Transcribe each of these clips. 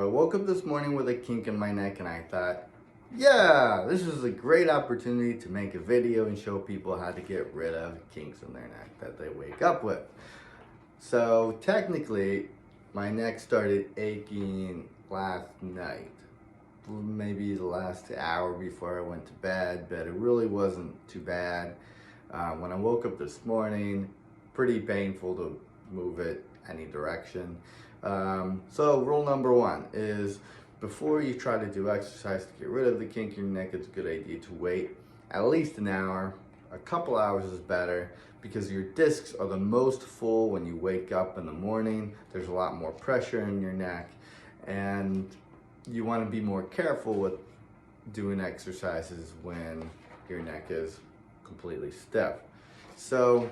So I woke up this morning with a kink in my neck and I thought, yeah, this is a great opportunity to make a video and show people how to get rid of kinks in their neck that they wake up with. So technically, my neck started aching last night, maybe the last hour before I went to bed, but it really wasn't too bad. When I woke up this morning, pretty painful to move it any direction. So rule number one is before you try to do exercise to get rid of the kink in your neck, it's a good idea to wait at least an hour. A couple hours is better because your discs are the most full when you wake up in the morning. There's a lot more pressure in your neck and you want to be more careful with doing exercises when your neck is completely stiff. So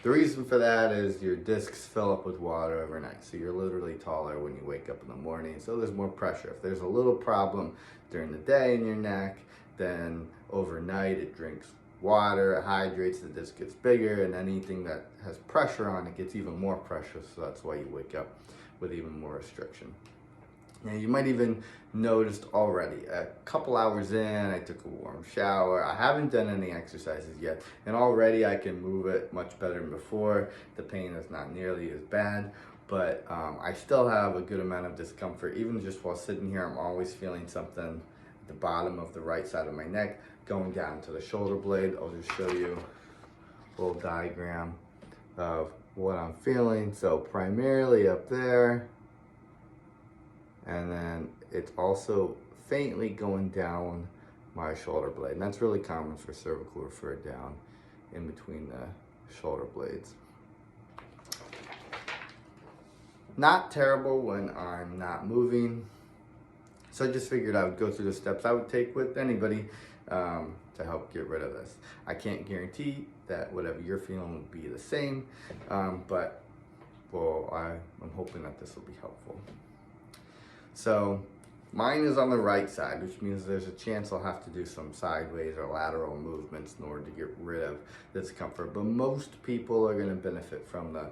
the reason for that is your discs fill up with water overnight. So you're literally taller when you wake up in the morning. So there's more pressure. If there's a little problem during the day in your neck, then overnight it drinks water, it hydrates, the disc gets bigger, and anything that has pressure on it gets even more pressure. So that's why you wake up with even more restriction. Now you might even noticed already, a couple hours in, I took a warm shower. I haven't done any exercises yet, and already I can move it much better than before. The pain is not nearly as bad, but I still have a good amount of discomfort. Even just while sitting here, I'm always feeling something at the bottom of the right side of my neck, going down to the shoulder blade. I'll just show you a little diagram of what I'm feeling. So primarily up there, and then it's also faintly going down my shoulder blade. And that's really common for cervical refer down in between the shoulder blades. Not terrible when I'm not moving. So I just figured I would go through the steps I would take with anybody to help get rid of this. I can't guarantee that whatever you're feeling will be the same, but well, I'm hoping that this will be helpful. So mine is on the right side, which means there's a chance I'll have to do some sideways or lateral movements in order to get rid of the discomfort. But most people are going to benefit from the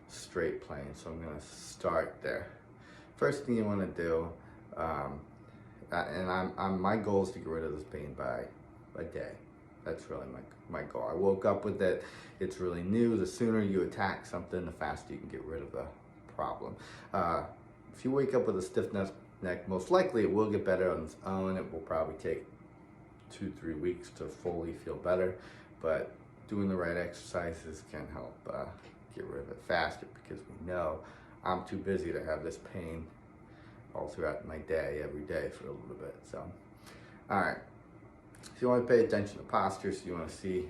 straight plane, so I'm going to start there. First thing you want to do, and my goal is to get rid of this pain by a day. That's really my goal. I woke up with it. It's really new. The sooner you attack something, the faster you can get rid of the problem. If you wake up with a stiff neck, most likely it will get better on its own. It will probably take 2-3 weeks to fully feel better, but doing the right exercises can help get rid of it faster, because we know I'm too busy to have this pain all throughout my day, every day for a little bit. So, all right. So you want to pay attention to posture, so you want to see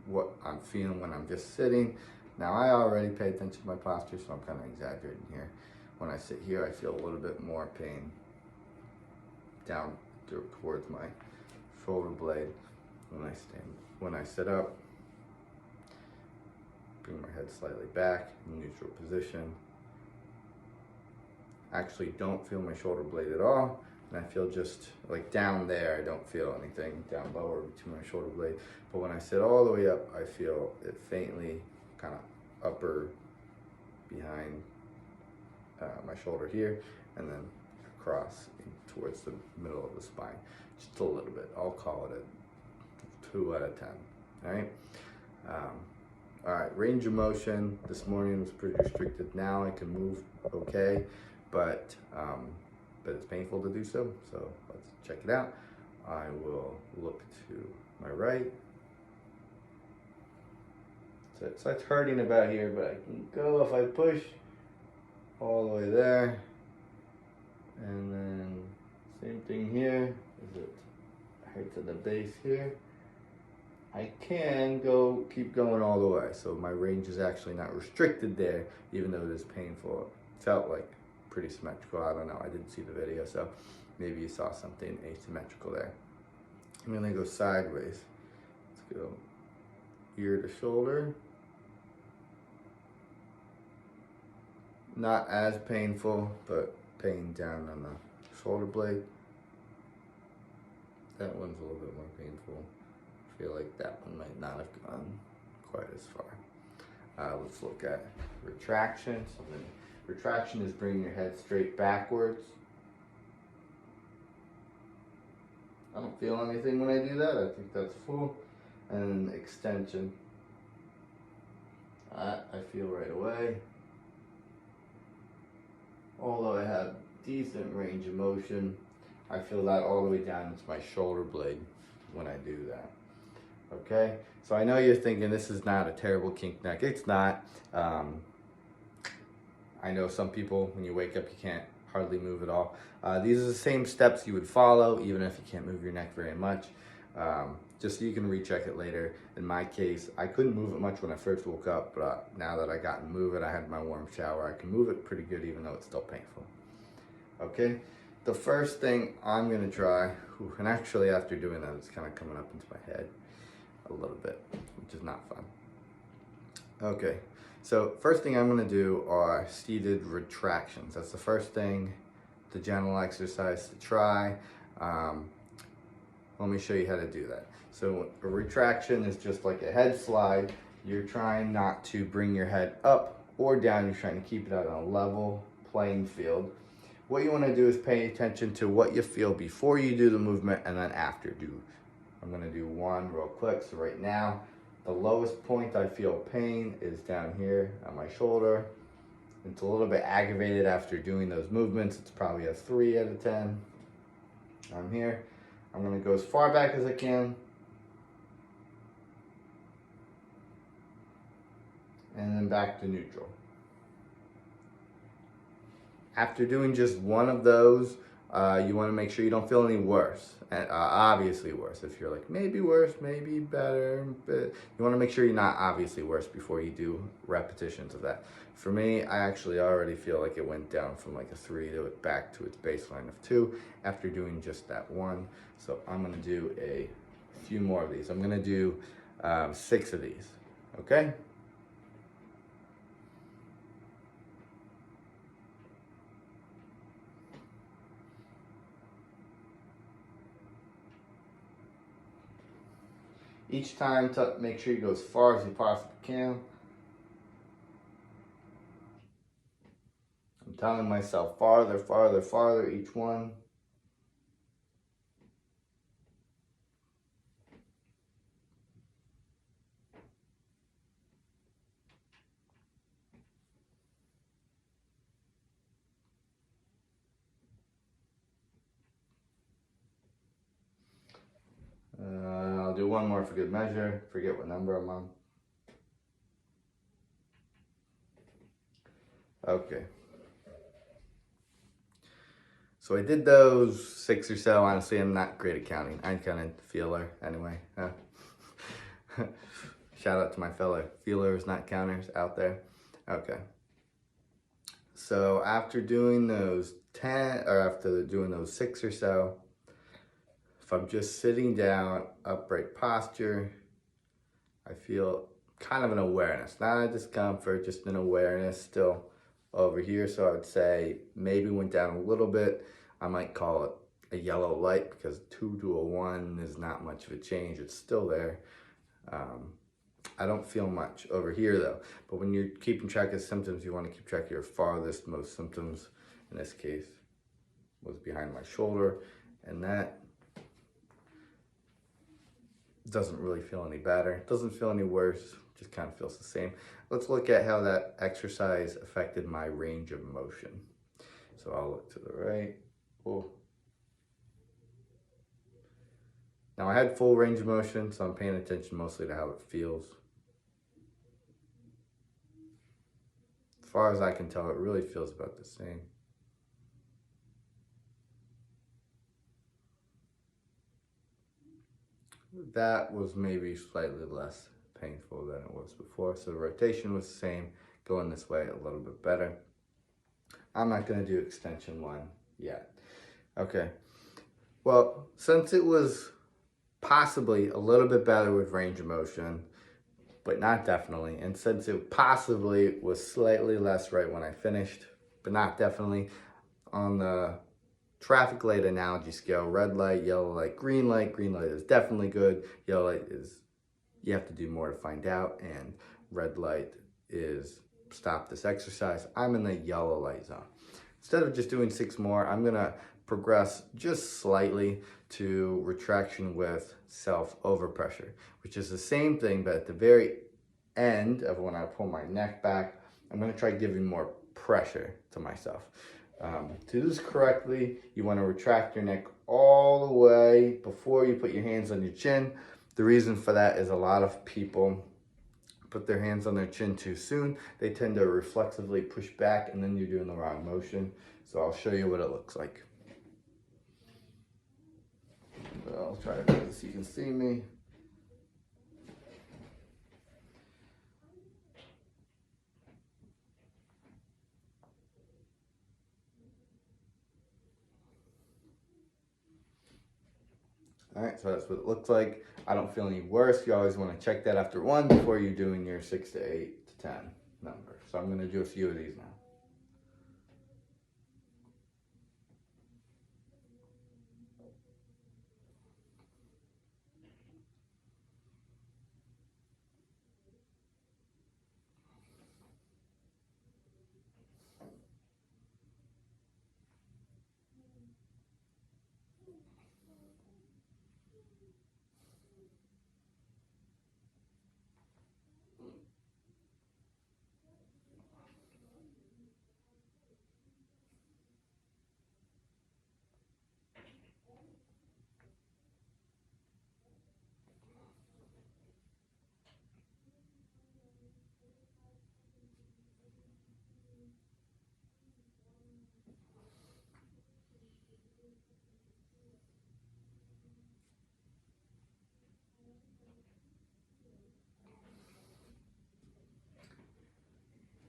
what I'm feeling when I'm just sitting. Now I already pay attention to my posture, so I'm kind of exaggerating here. When I sit here, I feel a little bit more pain down towards my shoulder blade. When I sit up, bring my head slightly back in neutral position. Actually don't feel my shoulder blade at all, and I feel just like down there, I don't feel anything down lower between my shoulder blade. But when I sit all the way up, I feel it faintly kind of upper behind my shoulder here, and then across towards the middle of the spine, just a little bit. I'll call it a 2 out of 10. All right. All right. Range of motion this morning was pretty restricted. Now I can move okay, but it's painful to do so. So let's check it out. I will look to my right. So it's hurting about here, but I can go if I push all the way there, and then same thing here. Is it hurts at the base here? I can keep going all the way, so my range is actually not restricted there, even though it is painful. It felt like pretty symmetrical. I don't know, I didn't see the video, so maybe you saw something asymmetrical there. I'm gonna go sideways. Let's go ear to shoulder. Not as painful, but pain down on the shoulder blade. That one's a little bit more painful. I feel like that one might not have gone quite as far. Let's look at retraction. So then retraction is bringing your head straight backwards. I don't feel anything when I do that. I think that's full. And extension. I feel right away. Although I have decent range of motion, I feel that all the way down into my shoulder blade when I do that. Okay, so I know you're thinking this is not a terrible kink neck. It's not. I know some people, when you wake up, you can't hardly move at all. These are the same steps you would follow, even if you can't move your neck very much. Just so you can recheck it later. In my case, I couldn't move it much when I first woke up, but now that I got to move it, I had my warm shower, I can move it pretty good even though it's still painful. Okay, the first thing I'm gonna try, and actually after doing that, it's kind of coming up into my head a little bit, which is not fun. Okay, so first thing I'm gonna do are seated retractions. That's the first thing, the general exercise to try. Let me show you how to do that. So a retraction is just like a head slide. You're trying not to bring your head up or down. You're trying to keep it on a level playing field. What you want to do is pay attention to what you feel before you do the movement and then after. I'm going to do one real quick. So right now, the lowest point I feel pain is down here on my shoulder. It's a little bit aggravated after doing those movements. It's probably a 3 out of 10. I'm here. I'm going to go as far back as I can. And then back to neutral. After doing just one of those, you want to make sure you don't feel any worse. Obviously worse. If you're like, maybe worse, maybe better, but you want to make sure you're not obviously worse before you do repetitions of that. For me, I actually already feel like it went down from like a 3 to back to its baseline of 2 after doing just that one. So I'm going to do a few more of these. I'm going to do 6 of these, okay? Each time, make sure you go as far as you possibly can. I'm telling myself farther, farther, farther each one. I'll do one more for good measure. Forget what number I'm on. Okay. So I did those 6 or so. Honestly, I'm not great at counting. I'm kind of feeler anyway. Shout out to my fellow feelers, not counters out there. Okay. So after doing those 10, or after doing those 6 or so, if I'm just sitting down, upright posture, I feel kind of an awareness, not a discomfort, just an awareness still over here. So I would say maybe went down a little bit. I might call it a yellow light because 2 to a 1 is not much of a change. It's still there. I don't feel much over here though. But when you're keeping track of symptoms, you want to keep track of your farthest most symptoms. In this case, was behind my shoulder, and that doesn't really feel any better. Doesn't feel any worse. Just kind of feels the same. Let's look at how that exercise affected my range of motion. So I'll look to the right. Oh. Now I had full range of motion, so I'm paying attention mostly to how it feels. As far as I can tell, it really feels about the same. That was maybe slightly less painful than it was before. So the rotation was the same, going this way a little bit better. I'm not going to do extension 1 yet. Okay. Well, since it was possibly a little bit better with range of motion, but not definitely, and since it possibly was slightly less right when I finished, but not definitely, on the traffic light analogy scale, red light, yellow light, green light is definitely good. Yellow light is, you have to do more to find out. And red light is stop this exercise. I'm in the yellow light zone. Instead of just doing 6 more, I'm gonna progress just slightly to retraction with self overpressure, which is the same thing, but at the very end of when I pull my neck back, I'm going to try giving more pressure to myself. To do this correctly, you want to retract your neck all the way before you put your hands on your chin. The reason for that is a lot of people put their hands on their chin too soon. They tend to reflexively push back, and then you're doing the wrong motion. So I'll show you what it looks like. I'll try to do this so you can see me. All right, so that's what it looks like. I don't feel any worse. You always want to check that after one before you're doing your 6 to 8 to 10 number. So I'm going to do a few of these now.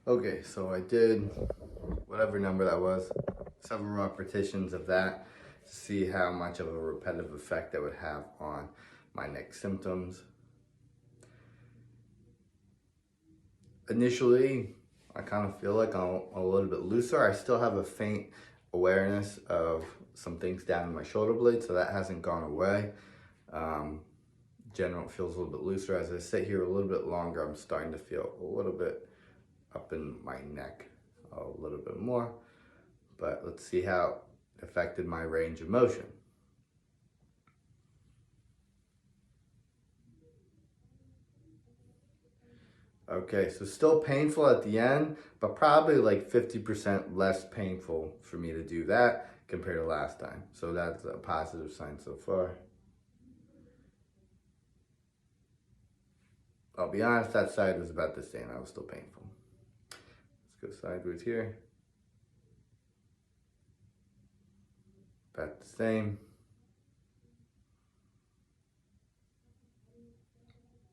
Okay, so I did whatever number that was, several repetitions of that to see how much of a repetitive effect that would have on my neck symptoms. Initially, I kind of feel like I'm a little bit looser. I still have a faint awareness of some things down in my shoulder blade, so that hasn't gone away. General, it feels a little bit looser. As I sit here a little bit longer, I'm starting to feel a little bit up in my neck a little bit more, but let's see how it affected my range of motion. Okay, so still painful at the end, but probably like 50% less painful for me to do that compared to last time. So that's a positive sign so far. I'll be honest, that side was about the same. I was still painful. Let's go sideways here. About the same.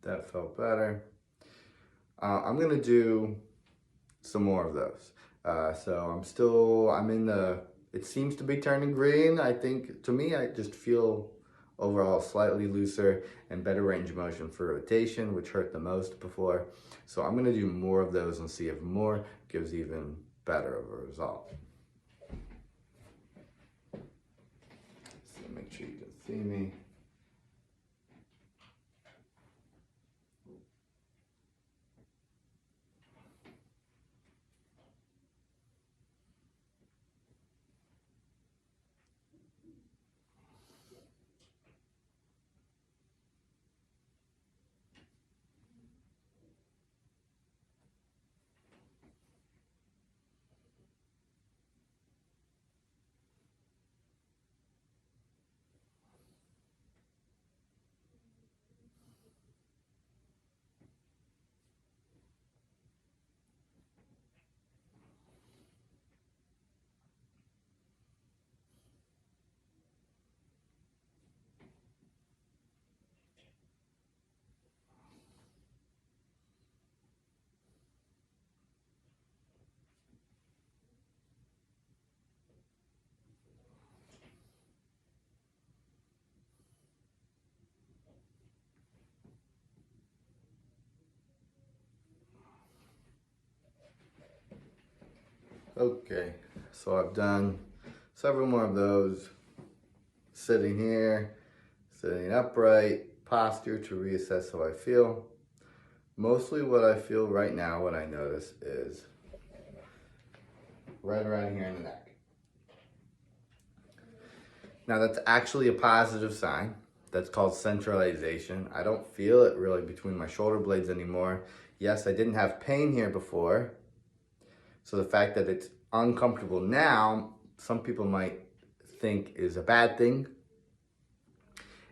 That felt better. I'm gonna do some more of those. So I'm in the, it seems to be turning green. I think, to me, I just feel overall slightly looser and better range of motion for rotation, which hurt the most before. So I'm gonna do more of those and see if more gives even better of a result. So make sure you can see me. Okay, so I've done several more of those. Sitting here, sitting upright, posture to reassess how I feel. Mostly what I feel right now, what I notice is right around here in the neck. Now that's actually a positive sign. That's called centralization. I don't feel it really between my shoulder blades anymore. Yes, I didn't have pain here before. So the fact that it's uncomfortable now, some people might think is a bad thing.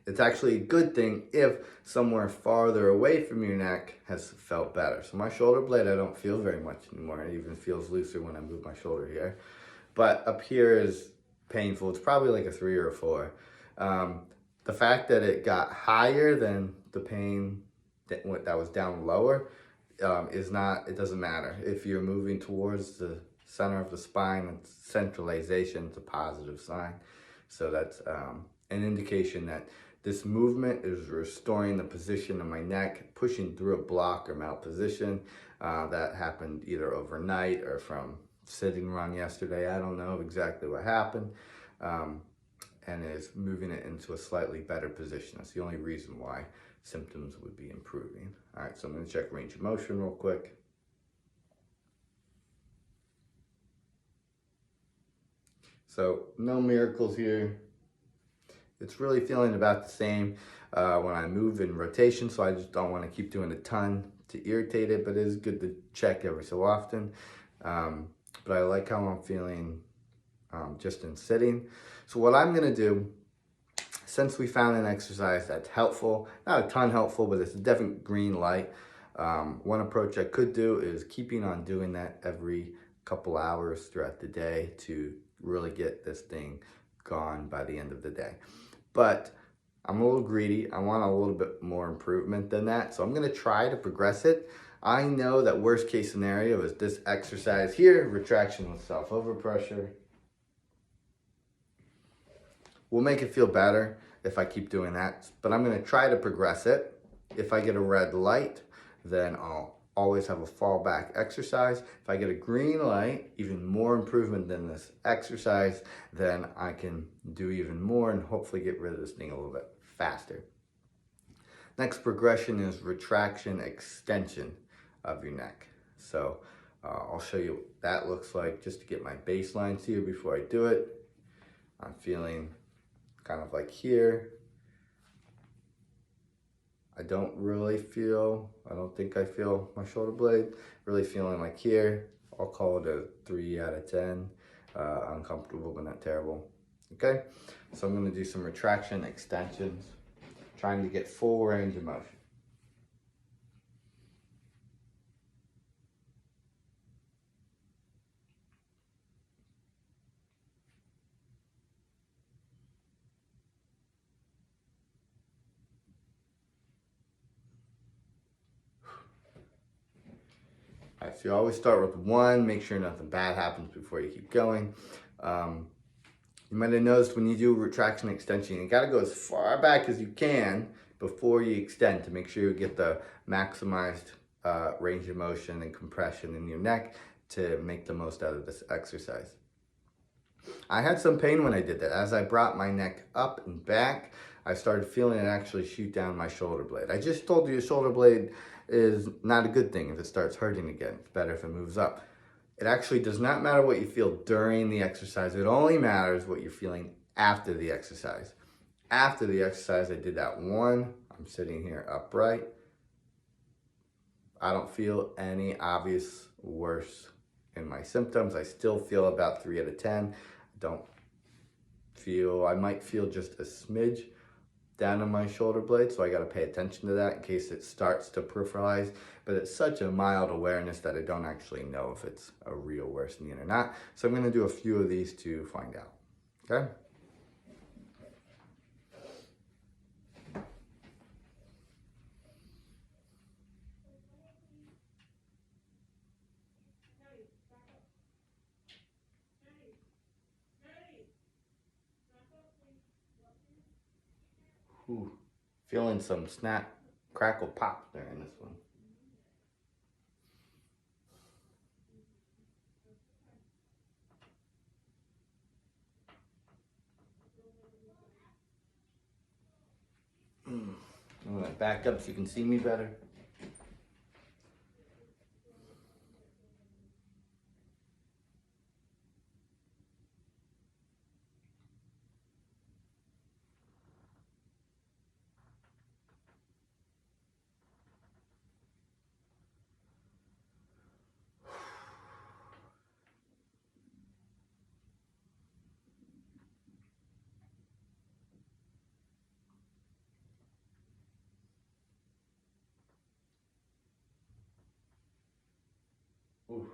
It's actually a good thing if somewhere farther away from your neck has felt better. So my shoulder blade, I don't feel very much anymore. It even feels looser when I move my shoulder here. But up here is painful. It's probably like a 3 or a 4. The fact that it got higher than the pain that was down lower is not, it doesn't matter. If you're moving towards the center of the spine, it's centralization, it's a positive sign. So that's an indication that this movement is restoring the position of my neck, pushing through a block or malposition. That happened either overnight or from sitting wrong yesterday. I don't know exactly what happened. And is moving it into a slightly better position. That's the only reason why symptoms would be improving. All right, so I'm gonna check range of motion real quick. So no miracles here. It's really feeling about the same when I move in rotation, so I just don't want to keep doing a ton to irritate it, but it is good to check every so often. But I like how I'm feeling just in sitting. So what I'm gonna do, since we found an exercise that's helpful, not a ton helpful, but it's a definite green light. One approach I could do is keeping on doing that every couple hours throughout the day to really get this thing gone by the end of the day. But I'm a little greedy. I want a little bit more improvement than that. So I'm gonna try to progress it. I know that worst case scenario is this exercise here, retraction with self-overpressure. Will make it feel better if I keep doing that, but I'm gonna try to progress it. If I get a red light, then I'll always have a fallback exercise. If I get a green light, even more improvement than this exercise, then I can do even more and hopefully get rid of this thing a little bit faster. Next progression is retraction extension of your neck. So I'll show you what that looks like just to get my baselines here before I do it. I'm feeling kind of like here. I don't think I feel my shoulder blade. Really feeling like here. I'll call it a 3 out of 10. Uncomfortable, but not terrible. Okay, so I'm gonna do some retraction extensions, trying to get full range of motion. All right, so you always start with 1, make sure nothing bad happens before you keep going. You might have noticed when you do retraction extension, you gotta go as far back as you can before you extend to make sure you get the maximized range of motion and compression in your neck to make the most out of this exercise. I had some pain when I did that. As I brought my neck up and back, I started feeling it actually shoot down my shoulder blade. I just told you your shoulder blade is not a good thing if it starts hurting again. It's better if it moves up. It actually does not matter what you feel during the exercise. It only matters what you're feeling after the exercise. After the exercise, I did that 1. I'm sitting here upright. I don't feel any obvious worse in my symptoms. I still feel about 3 out of 10. I might feel just a smidge down on my shoulder blade, so I got to pay attention to that in case it starts to peripheralize, but it's such a mild awareness that I don't actually know if it's a real worsening or not. So I'm going to do a few of these to find out. Okay? Ooh, feeling some snap, crackle, pop there in this one. I'm gonna back up so you can see me better. Ooh.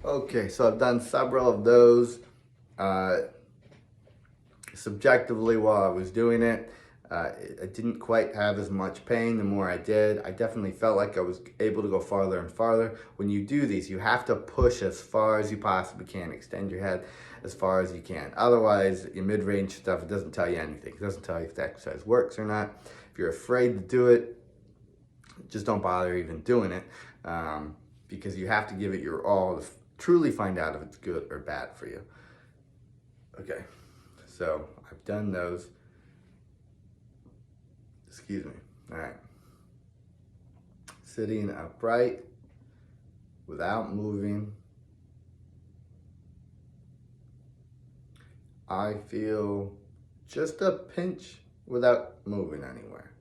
Okay, so I've done several of those. Subjectively, while I was doing it, I didn't quite have as much pain. The more I did, I definitely felt like I was able to go farther and farther. When you do these, you have to push as far as you possibly can. Extend your head as far as you can. Otherwise, your mid-range stuff, it doesn't tell you anything. It doesn't tell you if the exercise works or not. If you're afraid to do it, just don't bother even doing it, because you have to give it your all to truly find out if it's good or bad for you. Okay, so I've done those. Excuse me. All right. Sitting upright without moving. I feel just a pinch without moving anywhere.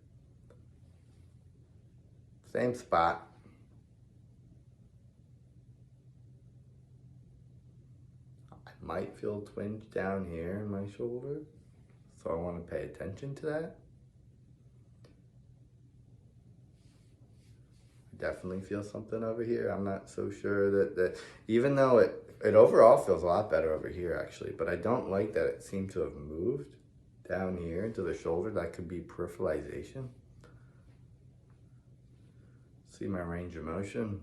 Same spot. I might feel a twinge down here in my shoulder, so I want to pay attention to that. I definitely feel something over here. I'm not so sure that even though it overall feels a lot better over here actually, but I don't like that it seemed to have moved down here into the shoulder. That could be peripheralization. See my range of motion.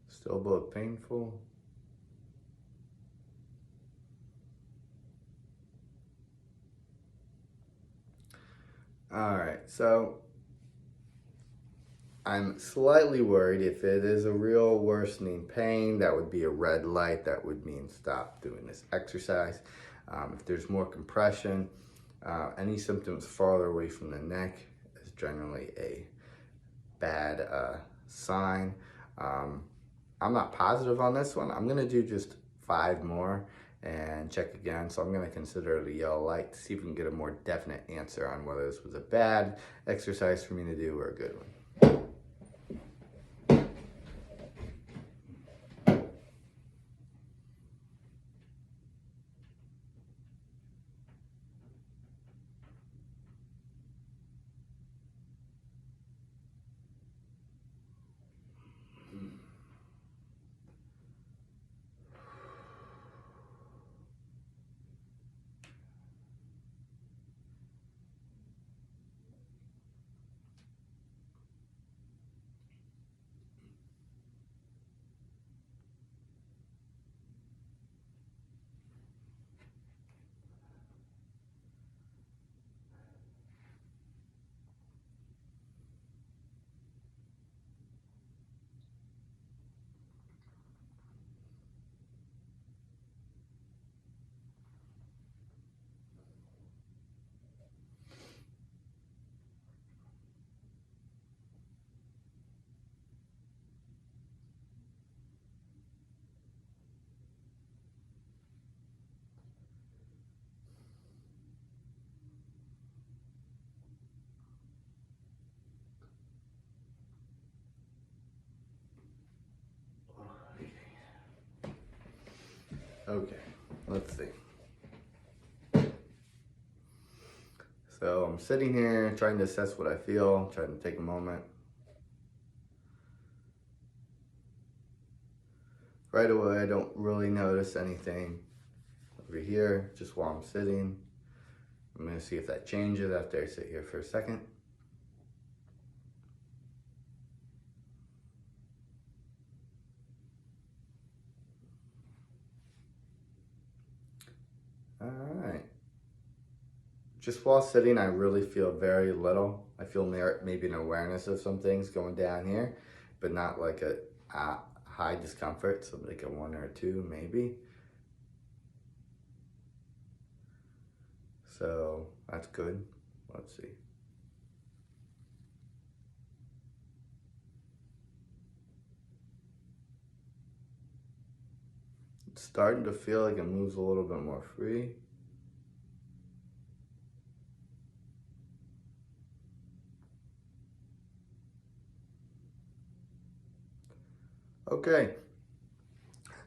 Still both painful. All right, so I'm slightly worried if it is a real worsening pain. That would be a red light. That would mean stop doing this exercise. If there's more compression, any symptoms farther away from the neck is generally a bad sign. I'm not positive on this one. I'm gonna do just 5 more and check again. So I'm gonna consider it a yellow light to see if we can get a more definite answer on whether this was a bad exercise for me to do or a good one. Okay, let's see. So I'm sitting here trying to assess what I feel, trying to take a moment. Right away, I don't really notice anything over here, just while I'm sitting. I'm gonna see if that changes after I sit here for a second. All right. Just while sitting, I really feel very little. I feel maybe an awareness of some things going down here, but not like a high discomfort, so like a 1 or a 2 maybe. So that's good. Let's see. It's starting to feel like it moves a little bit more free. Okay,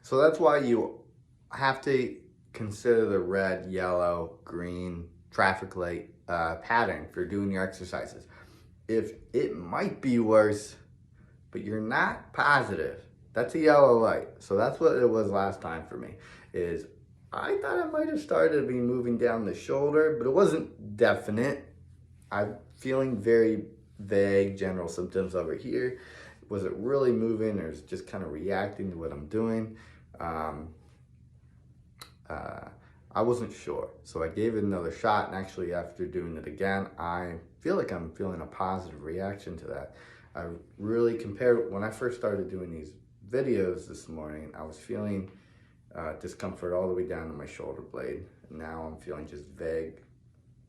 so that's why you have to consider the red, yellow, green traffic light pattern for doing your exercises. If it might be worse, but you're not positive, that's a yellow light. So that's what it was last time for me, is I thought I might have started to be moving down the shoulder, but it wasn't definite. I'm feeling very vague general symptoms over here. Was it really moving, or is it just kind of reacting to what I'm doing? I wasn't sure, so I gave it another shot, and actually after doing it again, I feel like I'm feeling a positive reaction to that. I really compared, when I first started doing these videos this morning, I was feeling discomfort all the way down to my shoulder blade. Now I'm feeling just vague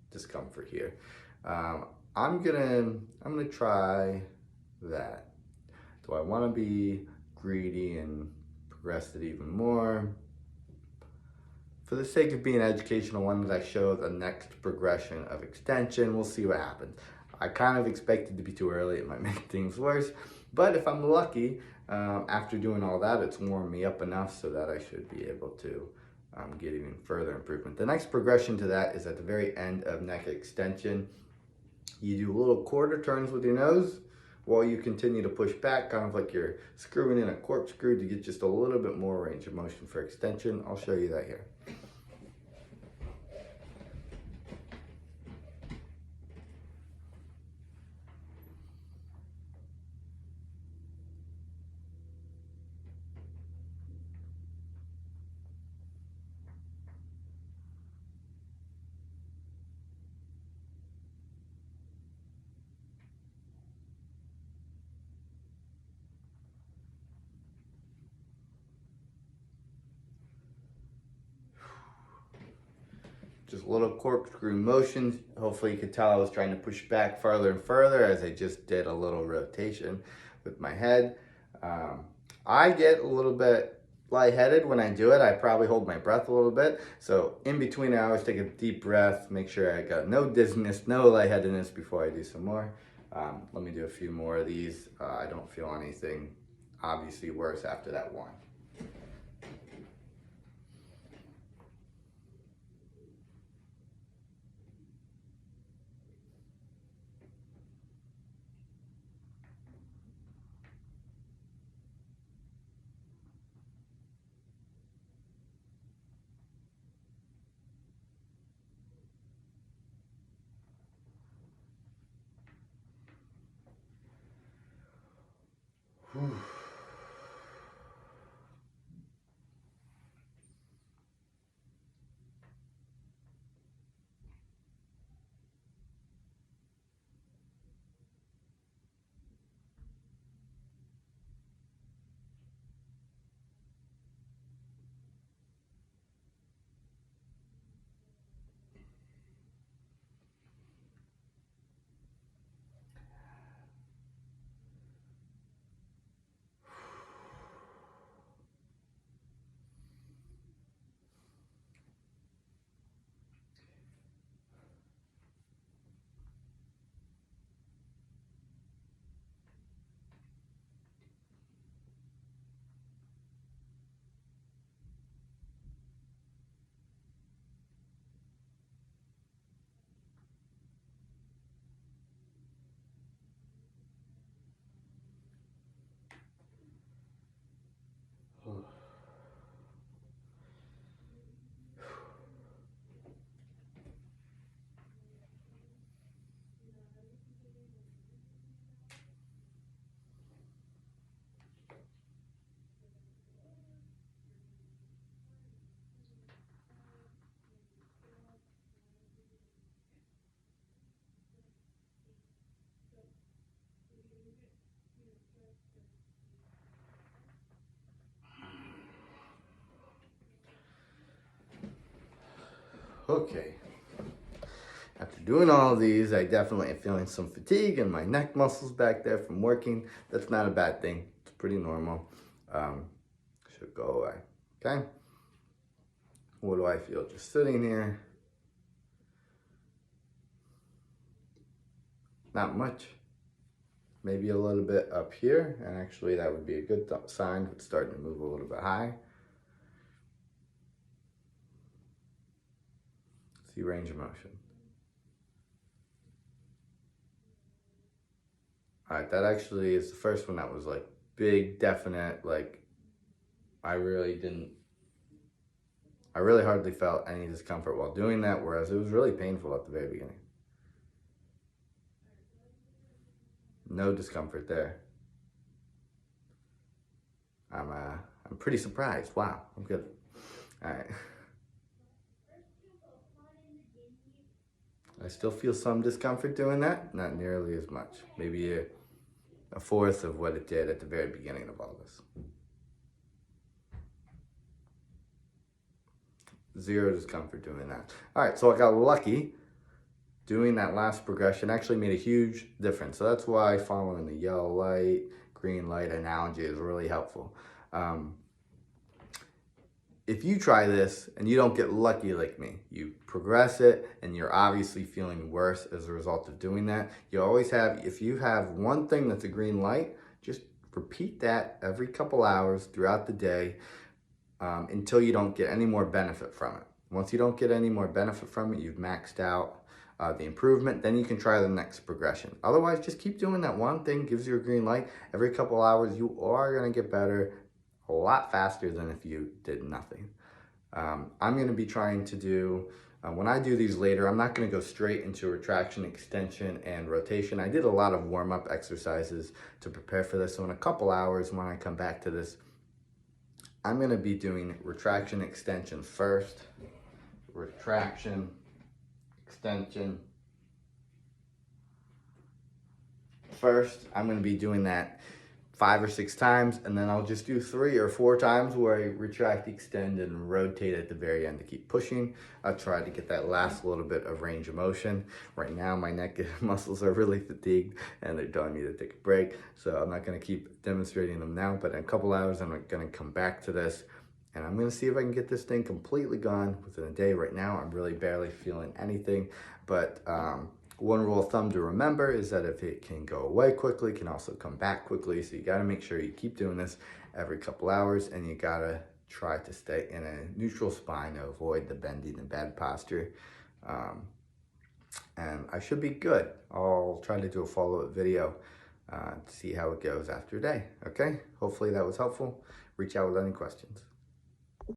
discomfort here. I'm gonna try that. Do I want to be greedy and progress it even more? For the sake of being educational, I wanted to show the next progression of extension. We'll see what happens. I kind of expected to be too early. It might make things worse. But if I'm lucky, after doing all that, it's warmed me up enough so that I should be able to get even further improvement. The next progression to that is at the very end of neck extension. You do little quarter turns with your nose while you continue to push back, kind of like you're screwing in a corkscrew to get just a little bit more range of motion for extension. I'll show you that here. Just little corkscrew motions. Hopefully you could tell I was trying to push back farther and further as I just did a little rotation with my head. I get a little bit lightheaded when I do it. I probably hold my breath a little bit. So in between, I always take a deep breath, make sure I got no dizziness, no lightheadedness before I do some more. Let me do a few more of these. I don't feel anything obviously worse after that one. Whew. Okay. After doing all of these, I definitely am feeling some fatigue in my neck muscles back there from working. That's not a bad thing. It's pretty normal. Should go away. Okay? What do I feel just sitting here? Not much. Maybe a little bit up here, and actually that would be a good sign. It's starting to move a little bit high. See range of motion. All right, that actually is the first one that was like big, definite, like I really hardly felt any discomfort while doing that, whereas it was really painful at the very beginning. No discomfort there. I'm pretty surprised. Wow, I'm good. All right. I still feel some discomfort doing that, not nearly as much. Maybe a fourth of what it did at the very beginning of all this. Zero discomfort doing that. All right, so I got lucky. Doing that last progression actually made a huge difference. So that's why following the yellow light, green light analogy is really helpful. If you try this and you don't get lucky like me, you progress it and you're obviously feeling worse as a result of doing that, you always have, if you have one thing that's a green light, just repeat that every couple hours throughout the day until you don't get any more benefit from it. Once you don't get any more benefit from it, you've maxed out the improvement, then you can try the next progression. Otherwise, just keep doing that one thing, gives you a green light. Every couple hours, you are gonna get better a lot faster than if you did nothing. I'm gonna be trying to do, when I do these later, I'm not gonna go straight into retraction, extension, and rotation. I did a lot of warm-up exercises to prepare for this. So in a couple hours, when I come back to this, I'm gonna be doing retraction, extension first, retraction, extension first. I'm going to be doing that 5 or 6 times, and then I'll just do 3 or 4 times where I retract, extend, and rotate at the very end to keep pushing. I'll try to get that last little bit of range of motion. Right now, my neck muscles are really fatigued, and they're telling me to take a break, so I'm not going to keep demonstrating them now, but in a couple hours, I'm going to come back to this, and I'm going to see if I can get this thing completely gone within a day. Right now, I'm really barely feeling anything, but one rule of thumb to remember is that if it can go away quickly, it can also come back quickly. So you got to make sure you keep doing this every couple hours, and you got to try to stay in a neutral spine to avoid the bending and bad posture. And I should be good. I'll try to do a follow-up video to see how it goes after a day. Okay? Hopefully that was helpful. Reach out with any questions.